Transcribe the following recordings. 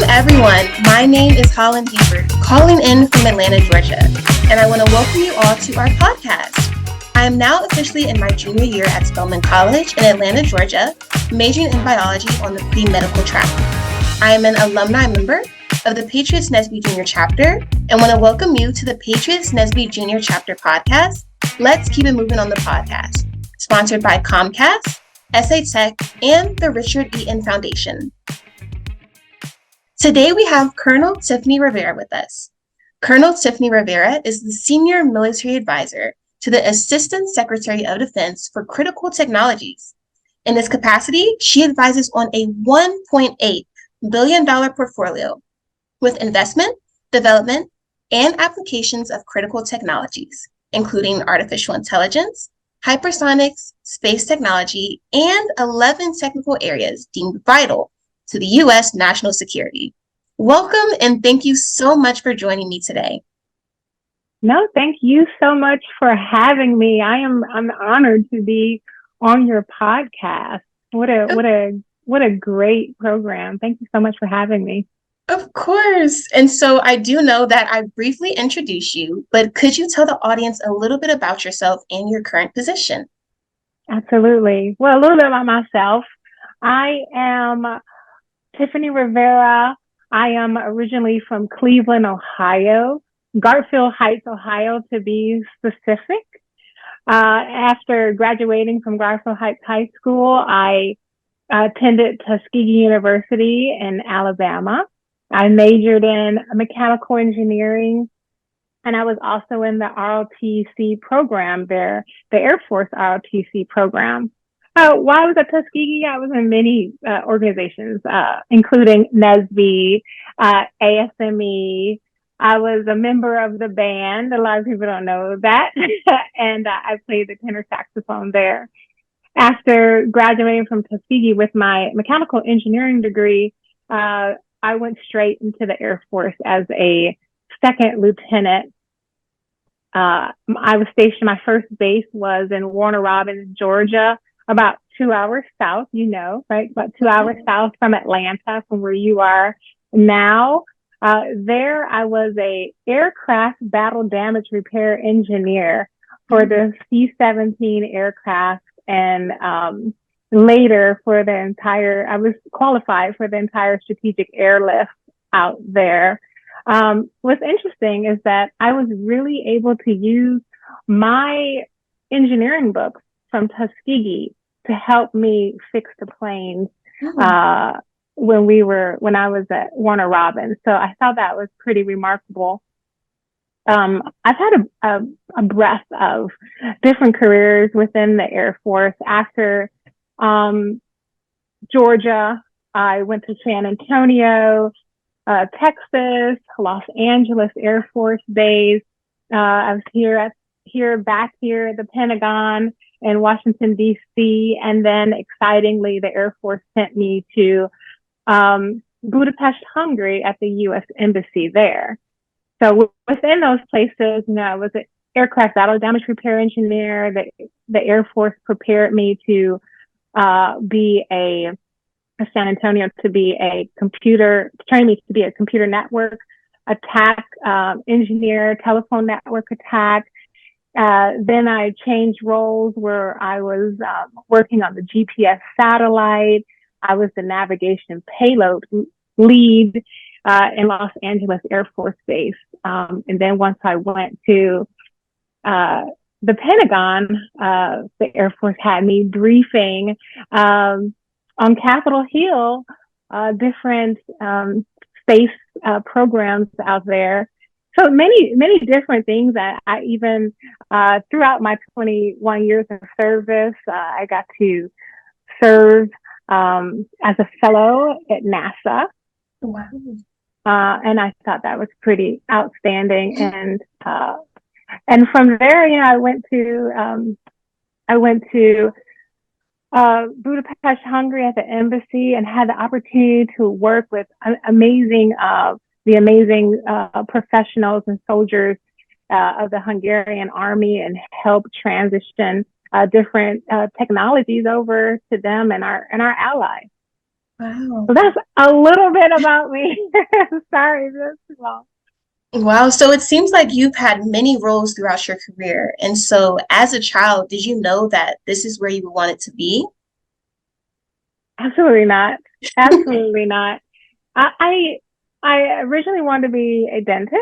everyone. My name is Holland Hubert, calling in from Atlanta, Georgia, and I want to welcome you all to our podcast. I am now officially in my junior year at Spelman College in Atlanta, Georgia, majoring in biology on the pre-medical track. I am an alumni member of the Patriots Nesby Junior Chapter and want to welcome you to the Patriots Nesby Junior Chapter podcast. Let's keep it moving on the podcast, sponsored by Comcast, SA Tech, and the Richard Eaton Foundation. Today we have Col Tiffany Rivera with us. Col Tiffany Rivera is the Senior Military Advisor to the Assistant Secretary of Defense for Critical Technologies. In this capacity, she advises on a $1.8 billion portfolio with investment, development, and applications of critical technologies, including artificial intelligence, hypersonics, space technology, and 11 technical areas deemed vital to the U.S. national security. Welcome, and thank you so much for joining me today. No, thank you so much for having me. I'm honored to be on your podcast. What a great program. Thank you so much for having me. Of course. And so I do know that I briefly introduced you, but could you tell the audience a little bit about yourself and your current position? Absolutely. Well, a little bit about myself. I am Tiffany Rivera. I am originally from Cleveland, Ohio, Garfield Heights, Ohio, to be specific. After graduating from Garfield Heights High School, I attended Tuskegee University in Alabama. I majored in mechanical engineering, and I was also in the ROTC program there, the Air Force ROTC program. While I was at Tuskegee, I was in many organizations, including NSB, ASME. I was a member of the band. A lot of people don't know that. And I played the tenor saxophone there. After graduating from Tuskegee with my mechanical engineering degree, I went straight into the Air Force as a second lieutenant. I was stationed, my first base was in Warner Robins, Georgia, about 2 hours south, right? About 2 hours south from Atlanta, from where you are now. There, I was a aircraft battle damage repair engineer for the C-17 aircraft, and later I was qualified for the entire strategic airlift out there. What's interesting is that I was really able to use my engineering books from Tuskegee to help me fix the planes when I was at Warner Robins. So I thought that was pretty remarkable. I've had a breadth of different careers within the Air Force. After Georgia, I went to San Antonio, Texas, Los Angeles Air Force Base. I was back here at the Pentagon in Washington, D.C. And then excitingly, the Air Force sent me to Budapest, Hungary at the U.S. Embassy there. So within those places, I was an aircraft battle damage repair engineer. The Air Force prepared me to be San Antonio to be train me to be a computer network attack engineer, telephone network attack. Then I changed roles where I was working on the GPS satellite. I was the navigation payload lead in Los Angeles Air Force Base. And then once I went to the Pentagon, the Air Force had me briefing on Capitol Hill, different space programs out there. So many different things. I even, throughout my 21 years of service, I got to serve as a fellow at NASA. Wow. And I thought that was pretty outstanding. And from there, I went to Budapest, Hungary at the embassy, and had the opportunity to work with the amazing professionals and soldiers of the Hungarian army, and help transition different technologies over to them and our allies. Wow. So that's a little bit about me. Sorry, that's too long. Wow. So it seems like you've had many roles throughout your career. And so as a child, did you know that this is where you wanted to be? Absolutely not. Absolutely not. I I originally wanted to be a dentist.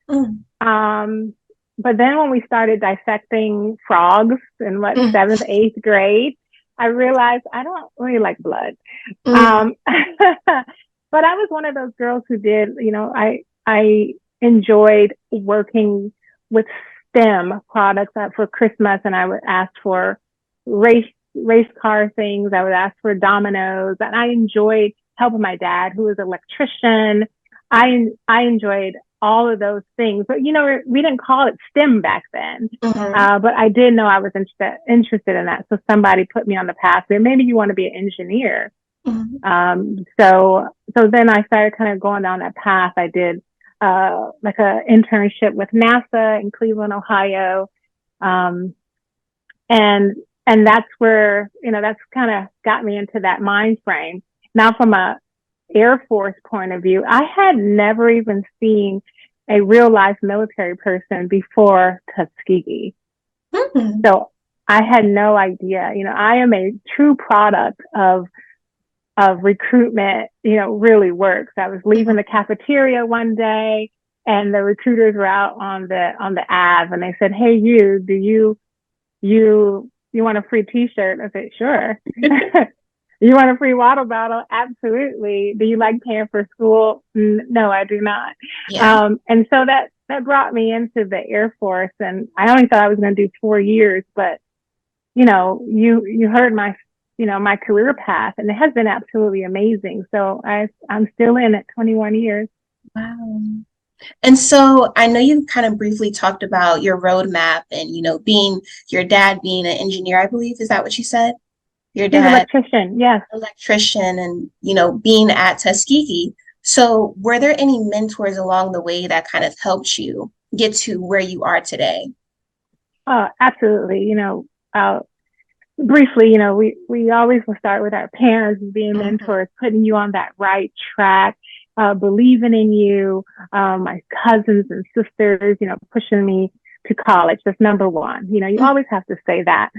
Mm, Um, but then when we started dissecting frogs in what mm, seventh, eighth grade, I realized I don't really like blood. mm, Um, but I was one of those girls who did, I enjoyed working with STEM products for Christmas, and I would ask for race car things. I would ask for dominoes, and I enjoyed helping my dad, who was an electrician. I enjoyed all of those things, but we didn't call it STEM back then. mhm, But I did know I was interested in that, so somebody put me on the path. Maybe you want to be an engineer. mhm, So then I started kind of going down that path. I did like a internship with NASA in Cleveland, Ohio, um, and that's where that's kind of got me into that mind frame. Now, from a Air Force point of view, I had never even seen a real life military person before Tuskegee. mhm, So I had no idea. I am a true product of recruitment, really works. I was leaving mhm. the cafeteria one day and the recruiters were out on the Ave and they said, "Hey, you want a free t-shirt?" I said, "Sure." "You want a free water bottle?" "Absolutely." "Do you like paying for school?" "No, I do not." Yeah. And so that brought me into the Air Force, and I only thought I was going to do 4 years, but you heard my career path, and it has been absolutely amazing. So I'm still in at 21 years. Wow. And so I know you kind of briefly talked about your roadmap and, being your dad being an engineer, I believe. Is that what you said? Your He's an dad, electrician. Yes. electrician, and, being at Tuskegee. So were there any mentors along the way that kind of helped you get to where you are today? Absolutely. Briefly, we always will start with our parents being Mhm, mentors, putting you on that right track, believing in you. My cousins and sisters, pushing me to college. That's number one. You mhm, always have to say that.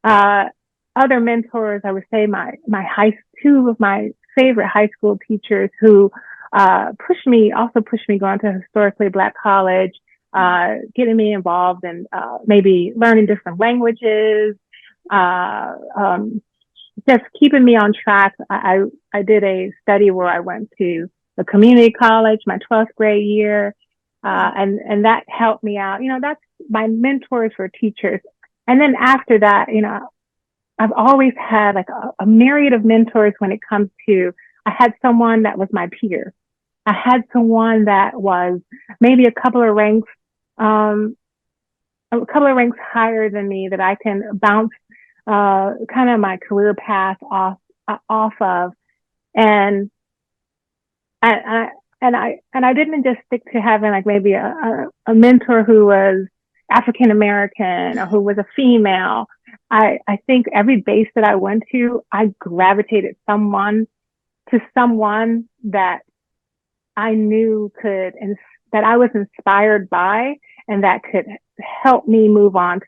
Uh, Other mentors, I would say two of my favorite high school teachers who also pushed me going to a historically Black college, getting me involved in maybe learning different languages, uh, um, just keeping me on track. I did a study where I went to the community college my 12th grade year, and that helped me out. That's my mentors were teachers. And then after that, I've always had like a myriad of mentors when it comes to, I had someone that was my peer. I had someone that was maybe um, a couple of ranks higher than me that I can bounce kind of my career path off of, and I and I didn't just stick to having like maybe a mentor who was African American or who was a female. I think every base that I went to, I gravitated someone that I knew that I was inspired by, and that could help me move on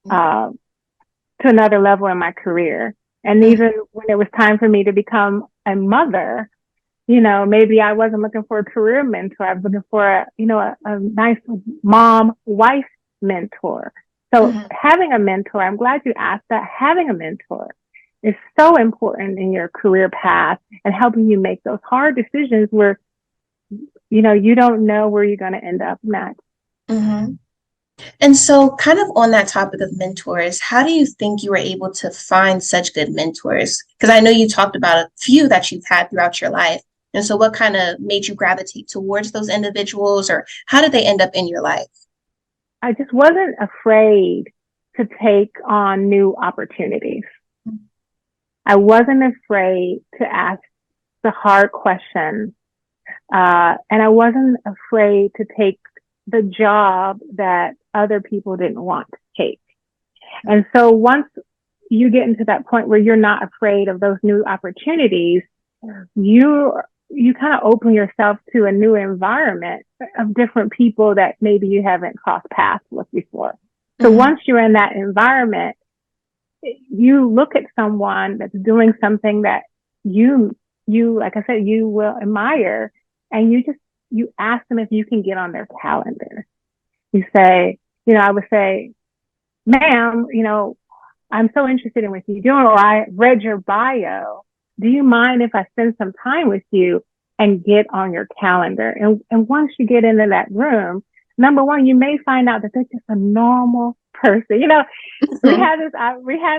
uh, to another level in my career. And mhm, even when it was time for me to become a mother, maybe I wasn't looking for a career mentor. I was looking for a nice mom, wife mentor. So mhm. having a mentor, I'm glad you asked that. Having a mentor is so important in your career path and helping you make those hard decisions where, you don't know where you're going to end up next. Mhm. And so, kind of on that topic of mentors, how do you think you were able to find such good mentors? Because I know you talked about a few that you've had throughout your life. And so, what kind of made you gravitate towards those individuals, or how did they end up in your life? I just wasn't afraid to take on new opportunities. I wasn't afraid to ask the hard questions. And I wasn't afraid to take the job that other people didn't want to take. And so you get into that point where you're not afraid of those new opportunities, you kind of open yourself to a new environment of different people that maybe you haven't crossed paths with before. So once you're in that environment, you look at someone that's doing something that you, like I said, you will admire, and you ask them if you can get on their calendar. You say, I would say, ma'am, I'm so interested in what you're doing, or I read your bio. Do you mind if I spend some time with you and get on your calendar? And once you get into that room, number one, you may find out that they're just a normal person. We had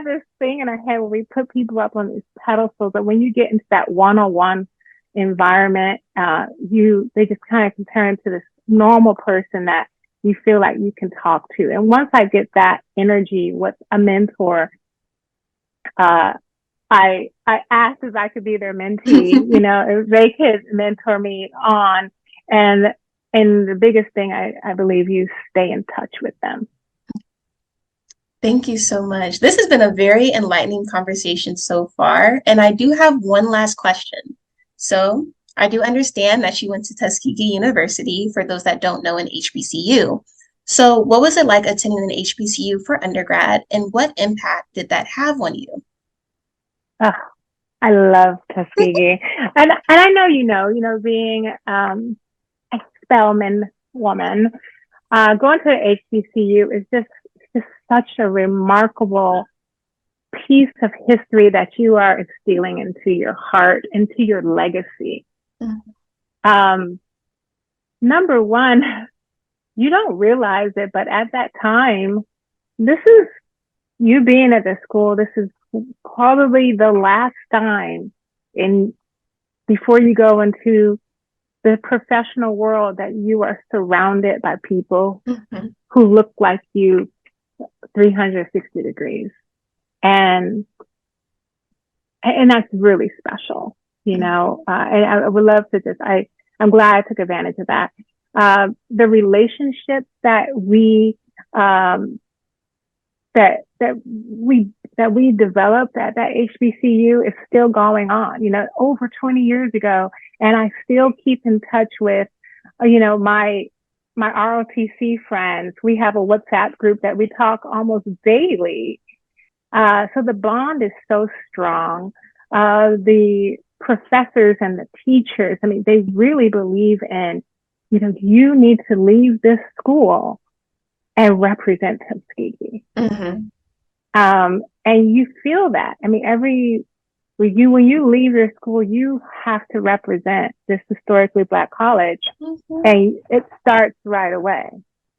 this thing in our head where we put people up on these pedestals, but when you get into that one-on-one environment, they just kind of turn to this normal person that you feel like you can talk to. And once I get that energy with a mentor, I asked if I could be their mentee, if they could mentor me on. And the biggest thing, I believe, you stay in touch with them. Thank you so much. This has been a very enlightening conversation so far. And I do have one last question. So I do understand that you went to Tuskegee University, for those that don't know, an HBCU. So what was it like attending an HBCU for undergrad, and what impact did that have on you? Oh, I love Tuskegee. and I know, being a Spelman woman, going to an HBCU is just such a remarkable piece of history that you are instilling into your heart, into your legacy. Number one, you don't realize it, but at that time, this is you being at the school. This is probably the last time before you go into the professional world that you are surrounded by people who look like you 360 degrees. And that's really special, and I would love to I'm glad I took advantage of that. The relationships that we developed at that HBCU is still going on, over 20 years ago. And I still keep in touch with, my ROTC friends. We have a WhatsApp group that we talk almost daily. So the bond is so strong. The professors and the teachers, they really believe in, you need to leave this school and represent Tuskegee. And you feel that. When you leave your school, you have to represent this historically Black college, and it starts right away.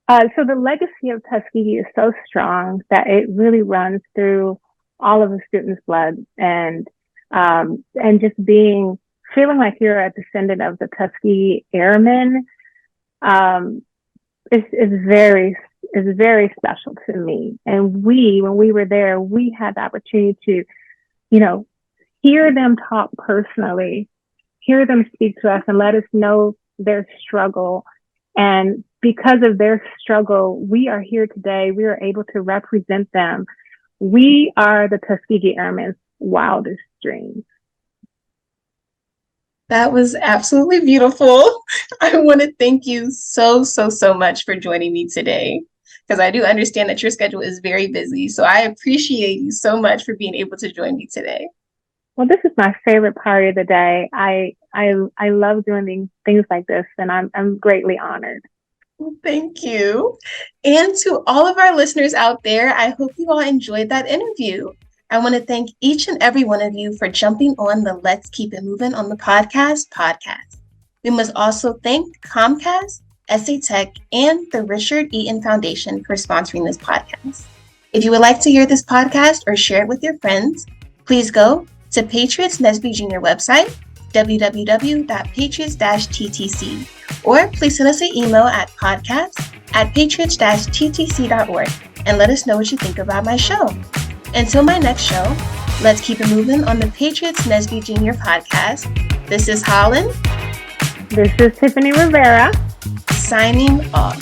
So the legacy of Tuskegee is so strong that it really runs through all of the students' blood, and just feeling like you're a descendant of the Tuskegee Airmen, is very special to me. And when we were there, we had the opportunity to, hear them talk personally, hear them speak to us and let us know their struggle. And because of their struggle, we are here today. We are able to represent them. We are the Tuskegee Airmen's wildest dreams. That was absolutely beautiful. I want to thank you so much for joining me today, because I do understand that your schedule is very busy. So I appreciate you so much for being able to join me today. Well, this is my favorite part of the day. I love doing things like this, and I'm greatly honored. Thank you. And to all of our listeners out there, I hope you all enjoyed that interview. I want to thank each and every one of you for jumping on the Let's Keep It Moving on the podcast. We must also thank Comcast, SA Tech, and the Richard Eaton Foundation for sponsoring this podcast. If you would like to hear this podcast or share it with your friends, please go to Patriots Nesby Jr. website, www.patriots-ttc, or please send us an email at podcast@patriots-ttc.org and let us know what you think about my show. Until my next show, let's keep it moving on the Patriots Nesby Jr. podcast. This is Holland. This is Tiffany Rivera. Signing off.